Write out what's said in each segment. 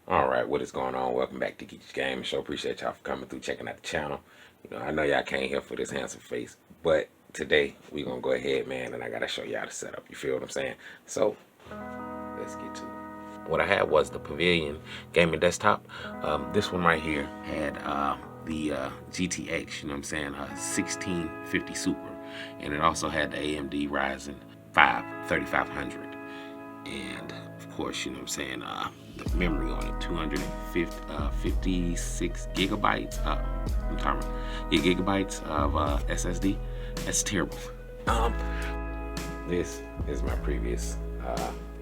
All right, what is going on? Welcome back to Geeky's Gaming Show. Appreciate y'all for coming through, checking out the channel. I know y'all came here for this handsome face, but today we gonna go ahead, man, and I gotta show y'all the setup. You feel what I'm saying? So let's get to it. What I had was the Pavilion gaming desktop. This one right here had the GTX, you know what I'm saying, 1650 Super, and it also had the AMD Ryzen 3500, and of course, you know what I'm saying, the memory on it, 256 gigabytes. I'm talking about, yeah, gigabytes of SSD. That's terrible. This is my previous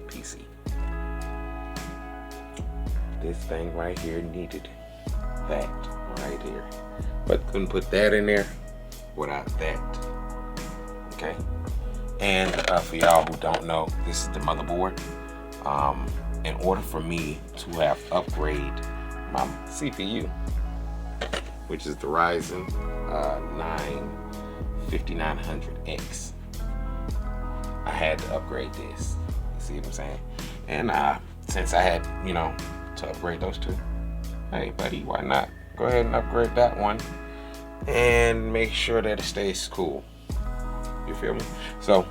PC. This thing right here needed that right here, but couldn't put that in there without that. Okay. And for y'all who don't know, this is the motherboard. In order for me to have upgraded my CPU, which is the Ryzen 5900X, I had to upgrade this. You see what I'm saying? And since I had, to upgrade those two, hey buddy, why not? Go ahead and upgrade that one and make sure that it stays cool. You feel me? So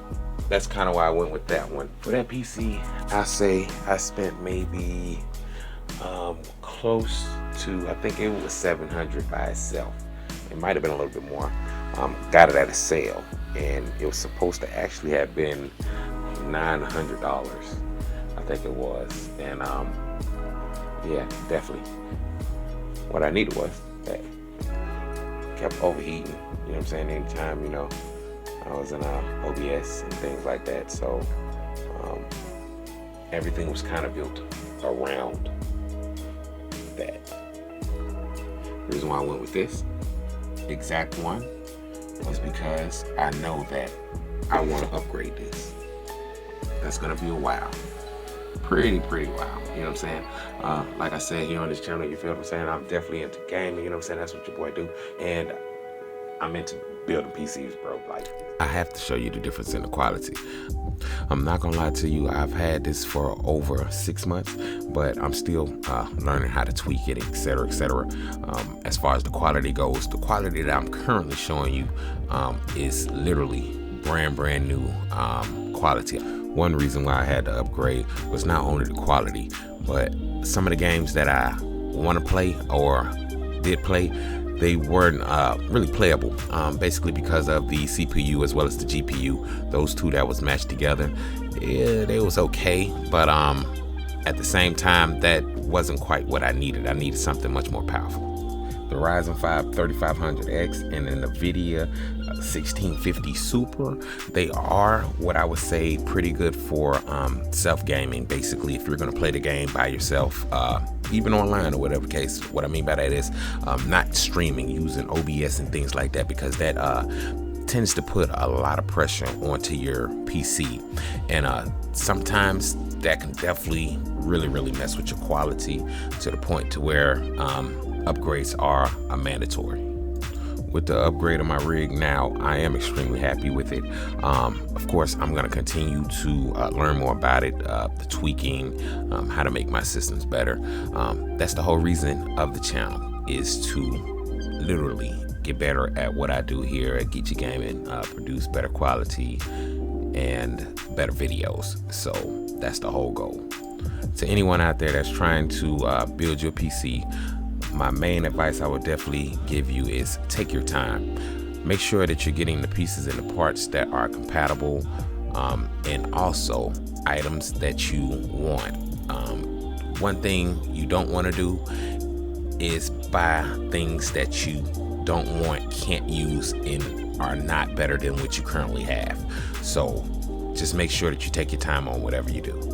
that's kind of why I went with that one. For that PC, I say I spent maybe close to, I think it was $700 by itself. It might have been a little bit more. Got it at a sale, and it was supposed to actually have been $900. I think it was. And yeah, definitely. What I needed was that. Kept overheating, you know what I'm saying, anytime, I was in OBS and things like that. So everything was kind of built around that. The reason why I went with this exact one was because I know that I want to upgrade this. That's gonna be a while. Pretty while, you know what I'm saying? Like I said here on this channel, you feel what I'm saying? I'm definitely into gaming, you know what I'm saying? That's what your boy do. And I'm into building PCs, bro. Like, I have to show you the difference in the quality. I'm not gonna lie to you, I've had this for over 6 months, but I'm still learning how to tweak it, etc., etc. As far as the quality goes, the quality that I'm currently showing you is literally brand new quality. One reason why I had to upgrade was not only the quality, but some of the games that I want to play or did play, they weren't really playable, basically because of the CPU as well as the GPU. Those two that was matched together, yeah, they was okay, but at the same time, that wasn't quite what I needed. I needed something much more powerful. The Ryzen 5 3500X and the NVIDIA 1650 Super, they are what I would say pretty good for self-gaming. Basically, if you're going to play the game by yourself, even online or whatever case. What I mean by that is not streaming, using OBS and things like that, because that tends to put a lot of pressure onto your PC, and sometimes that can definitely really mess with your quality to the point to where upgrades are mandatory. With the upgrade of my rig now, I am extremely happy with it. Of course, I'm going to continue to learn more about it, the tweaking, how to make my systems better. That's the whole reason of the channel, is to literally get better at what I do here at Geeky Gaming, produce better quality and better videos. So that's the whole goal. To anyone out there that's trying to build your PC, my main advice I would definitely give you is take your time. Make sure that you're getting the pieces and the parts that are compatible, and also items that you want. One thing you don't want to do is buy things that you don't want, can't use, and are not better than what you currently have. So just make sure that you take your time on whatever you do.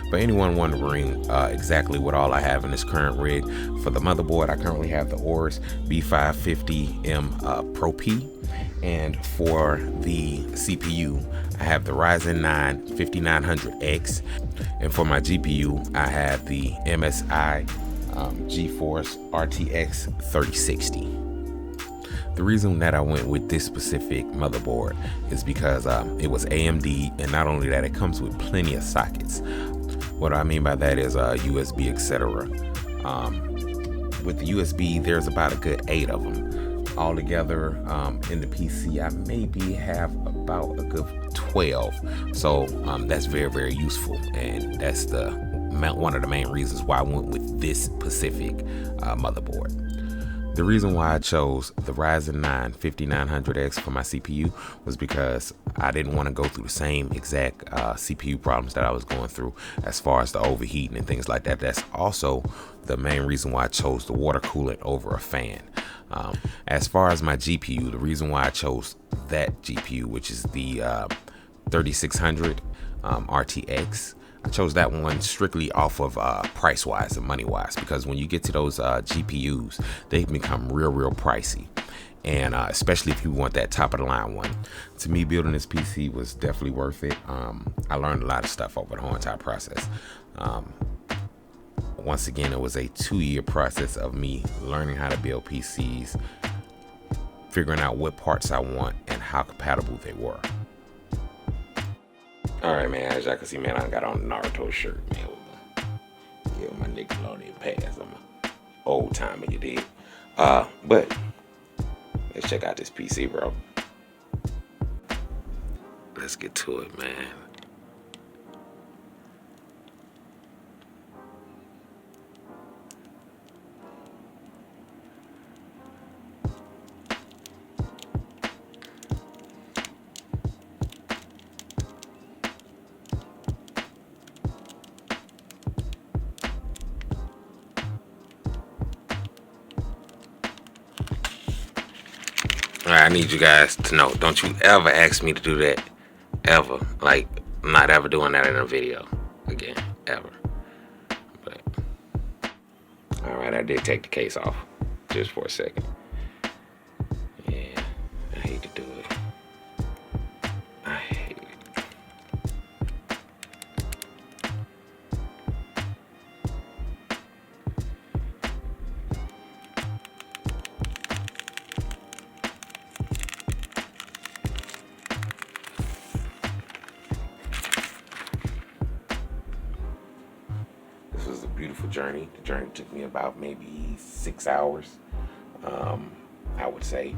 For anyone wondering exactly what all I have in this current rig, for the motherboard, I currently have the Arous B550 Pro P, and for the CPU, I have the Ryzen 9 5900X, and for my GPU, I have the MSI GeForce RTX3060. The reason that I went with this specific motherboard is because it was AMD, and not only that, it comes with plenty of sockets. What I mean by that is USB, etc. With the USB, there's about a good 8 of them altogether. In the PC, I maybe have about a good 12. So that's very, very useful, and that's one of the main reasons why I went with this specific motherboard. The reason why I chose the Ryzen 9 5900X for my CPU was because I didn't want to go through the same exact CPU problems that I was going through as far as the overheating and things like that. That's also the main reason why I chose the water coolant over a fan. As far as my GPU, the reason why I chose that GPU, which is the 3600 RTX, I chose that one strictly off of price wise and money wise, because when you get to those GPUs, they can become real pricey, and especially if you want that top of the line one. To me, building this PC was definitely worth it. I learned a lot of stuff over the whole entire process. Once again, it was a 2-year process of me learning how to build PCs, figuring out what parts I want and how compatible they were. Alright, man, as y'all can see, man, I got on a Naruto shirt, man. Yeah, my Nickelodeon pass. I'm an old timer, you dig? But let's check out this PC, bro. Let's get to it, man. I need you guys to know, don't you ever ask me to do that, ever. Like, I'm not ever doing that in a video again, ever. But alright, I did take the case off just for a second. Yeah, I hate to do it. I hate it. Beautiful journey. The journey took me about maybe 6 hours, I would say.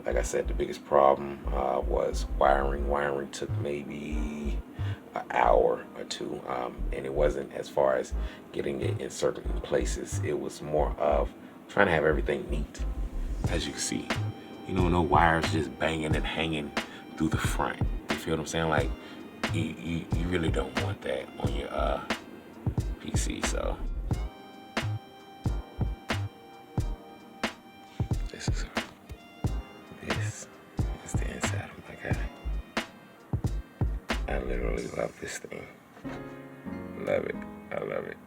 Like I said, the biggest problem was wiring. Wiring took maybe an hour or two, and it wasn't as far as getting it in certain places. It was more of trying to have everything neat. As you can see, you know, no wires just banging and hanging through the front. You feel what I'm saying? Like, you really don't want that on your PC. So this is the inside of my guy. I literally love this thing. Love it. I love it.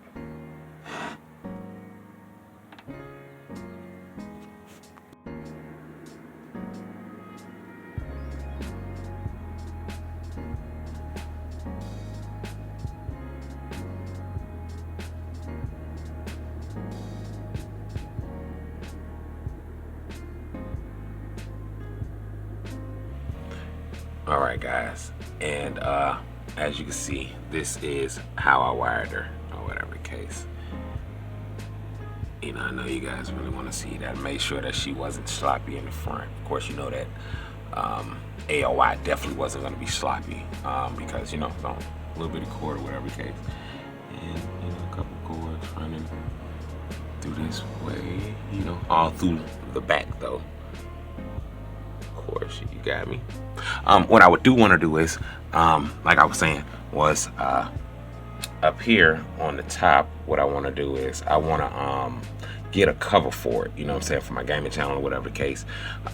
Alright guys, and as you can see, this is how I wired her, or whatever the case. You know, I know you guys really want to see that. Make sure that she wasn't sloppy in the front. Of course, you know that AOI definitely wasn't going to be sloppy, because, you know, a little bit of cord or whatever the case. And, you know, a couple cords running through this way, you know, all through the back though. Of course, you got me. What I would want to do is, like I was saying, was up here on the top, what I want to do is I want to get a cover for it, you know what I'm saying, for my gaming channel or whatever the case.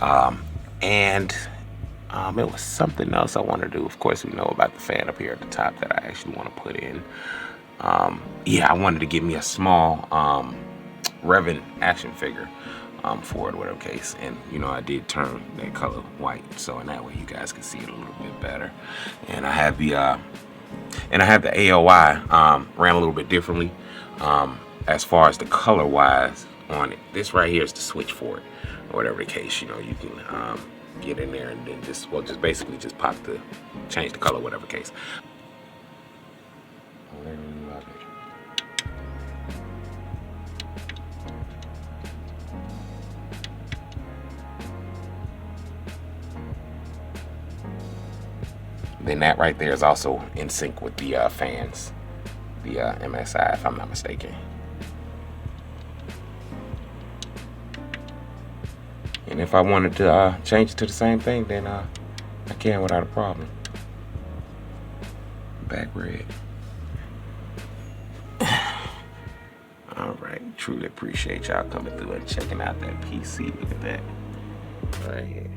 And it was something else I want to do. Of course, we know about the fan up here at the top that I actually want to put in. Yeah, I wanted to get me a small Revan action figure for it, whatever case. And you know, I did turn that color white, so in that way you guys can see it a little bit better. And I have the AOI ran a little bit differently as far as the color wise on it. This right here is the switch for it, or whatever the case. You know, you can get in there and then just basically just change the color, whatever case. I really love it. then that right there is also in sync with the fans, the MSI, if I'm not mistaken. And if I wanted to change it to the same thing, then I can without a problem. Back red. Alright, truly appreciate y'all coming through and checking out that PC. Look at that right here.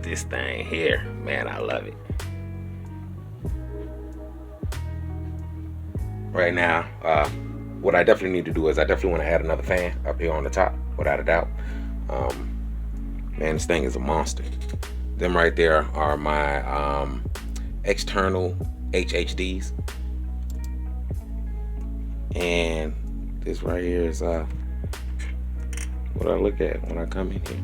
This thing here, man, I love it. Right now, what I definitely need to do is I definitely want to add another fan up here on the top, without a doubt. Man, this thing is a monster. Them right there are my external HHDs, and this right here is what I look at when I come in here.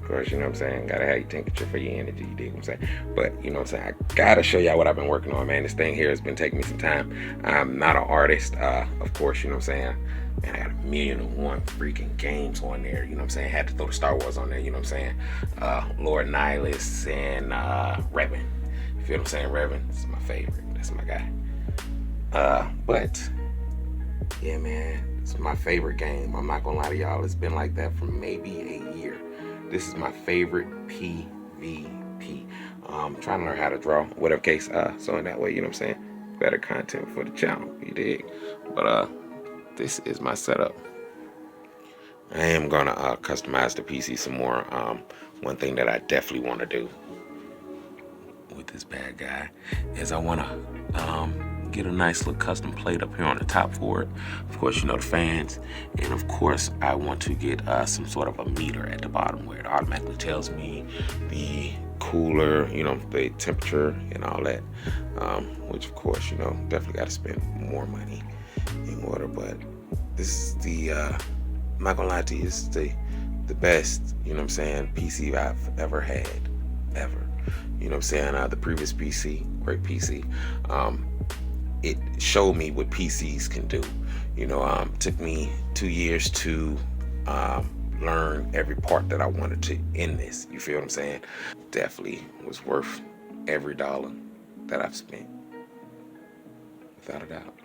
Of course, you know what I'm saying, gotta have your temperature for your energy, you dig what I'm saying? But, you know what I'm saying, I gotta show y'all what I've been working on, man. This thing here has been taking me some time. I'm not an artist, of course, you know what I'm saying? Man, I got 1,000,001 freaking games on there, you know what I'm saying? Had to throw the Star Wars on there, you know what I'm saying? Lord Nihilus and Revan. You feel what I'm saying? Revan is my favorite. That's my guy. But, yeah, man, it's my favorite game. I'm not gonna lie to y'all. It's been like that for maybe a year. This is my favorite PvP. Trying to learn how to draw, whatever case. So in that way, you know what I'm saying, better content for the channel, you dig? But this is my setup. I am gonna customize the PC some more. One thing that I definitely want to do with this bad guy is I want to get a nice little custom plate up here on the top for it. Of course, you know, the fans, and of course I want to get some sort of a meter at the bottom where it automatically tells me the cooler, you know, the temperature and all that, which of course, you know, definitely got to spend more money in order. But this is the I'm not gonna lie to you, this is the best, you know what I'm saying, PC I've ever had, ever. You know what I'm saying? The previous PC, great PC. It showed me what PCs can do. You know, took me 2 years to learn every part that I wanted to in this. You feel what I'm saying? Definitely was worth every dollar that I've spent, without a doubt.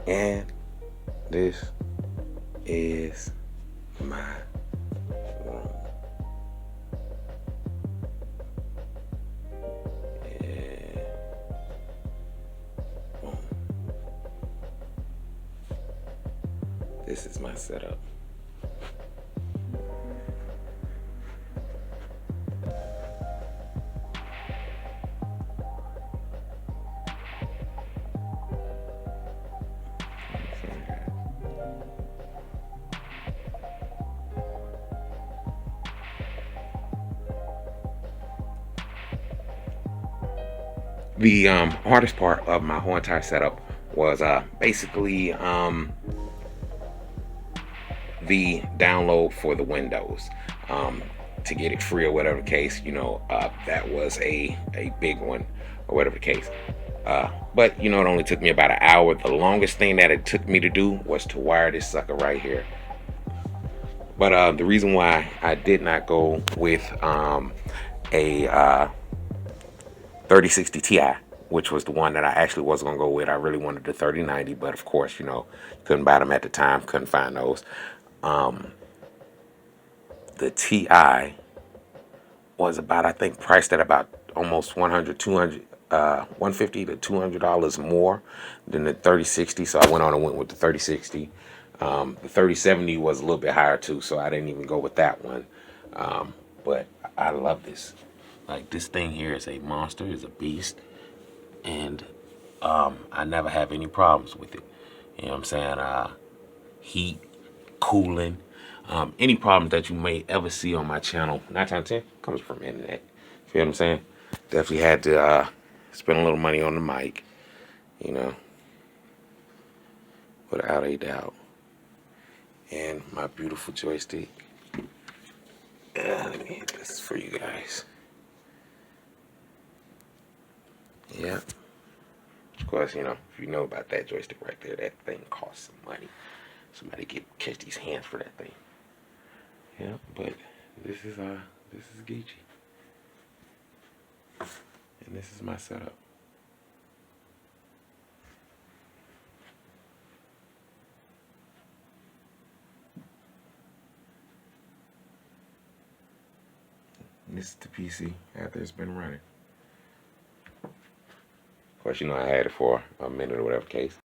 And this is my room. Yeah. Boom. This is my setup. the hardest part of my whole entire setup was basically the download for the Windows, to get it free or whatever the case. You know, that was a big one or whatever the case. But you know, it only took me about an hour. The longest thing that it took me to do was to wire this sucker right here. But the reason why I did not go with a 3060 Ti, which was the one that I actually was gonna go with. I really wanted the 3090, but of course, you know, couldn't buy them at the time, couldn't find those. The Ti was about, I think, priced at about almost 100, 200, 150 to $200 more than the 3060. So I went on and went with the 3060. The 3070 was a little bit higher too, so I didn't even go with that one. But I love this. Like, this thing here is a monster, is a beast, and I never have any problems with it. You know what I'm saying? Heat, cooling, any problems that you may ever see on my channel, 9 times 10 comes from internet. You feel what I'm saying? Definitely had to spend a little money on the mic, you know, without a doubt. And my beautiful joystick. Let me hit this for you guys. Yeah. Of course, you know, if you know about that joystick right there, that thing costs some money. Somebody catch these hands for that thing. Yeah, but this is Geechee. And this is my setup. And this is the PC after it's been running. Of course, you know, I had it for a minute or whatever case.